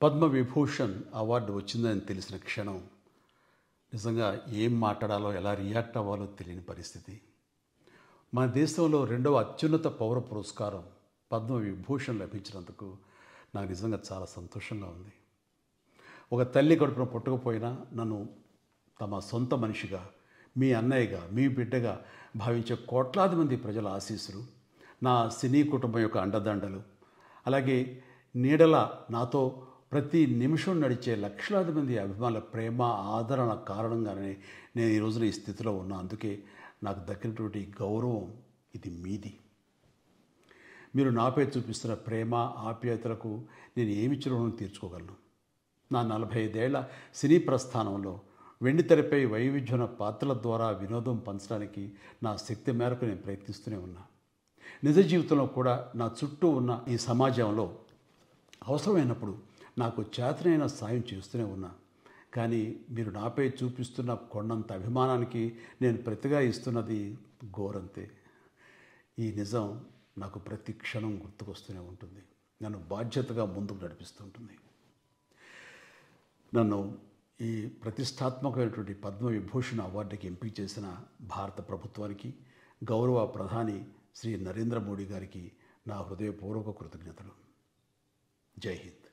Padma Vibhushan award వచ్చిందని తెలిసిన క్షణం నిజంగా ఏం మాట్లాడాలో ఎలా రియాక్ట్ అవ్వాలో తెలియని పరిస్థితి. మన దేశంలో రెండవ అత్యున్నత పౌర పురస్కారం పద్మవిభూషణ్ లభించినందుకు నాకు నిజంగా చాలా సంతోషంగా ఉంది. ఒక తల్లి కడుపున పుట్టకపోయినా నన్ను తమ సొంత మనిషిగా, మీ అన్నయ్యగా, మీ బిడ్డగా భావించే కోట్లాది మంది ప్రజల ఆశీస్సులు, నా సినీ కుటుంబం యొక్క అండదండలు, అలాగే నీడల నాతో ప్రతి నిమిషం నడిచే లక్షలాది మంది అభిమానుల ప్రేమ, ఆదరణ కారణంగానే నేను ఈ రోజున ఈ స్థితిలో ఉన్నా. అందుకే నాకు దక్కినటువంటి గౌరవం ఇది మీది. మీరు నాపై చూపిస్తున్న ప్రేమ, ఆప్యాయతలకు నేను ఏమి రుణం తీర్చుకోగలను? నా 45 ఏళ్ల సినీ ప్రస్థానంలో వెండితెరపై వైవిధ్యమైన పాత్రల ద్వారా వినోదం పంచడానికి నా శక్తి మేరకు నేను ప్రయత్నిస్తూనే ఉన్నా. నిజ జీవితంలో కూడా నా చుట్టూ ఉన్న ఈ సమాజంలో అవసరమైనప్పుడు నాకు చేతనైన సాయం చేస్తూనే ఉన్నా. కానీ మీరు నాపై చూపిస్తున్న కొండంత అభిమానానికి నేను ప్రతిగా ఇస్తున్నది గోరంతే. ఈ నిజం నాకు ప్రతి క్షణం గుర్తుకొస్తూనే ఉంటుంది, నన్ను బాధ్యతగా ముందుకు నడిపిస్తుంటుంది. నన్ను ఈ ప్రతిష్టాత్మకమైనటువంటి పద్మవిభూషణ్ అవార్డుకి ఎంపిక చేసిన భారత ప్రభుత్వానికి, గౌరవ ప్రధాని శ్రీ నరేంద్ర మోడీ గారికి నా హృదయపూర్వక కృతజ్ఞతలు. జై హింద్.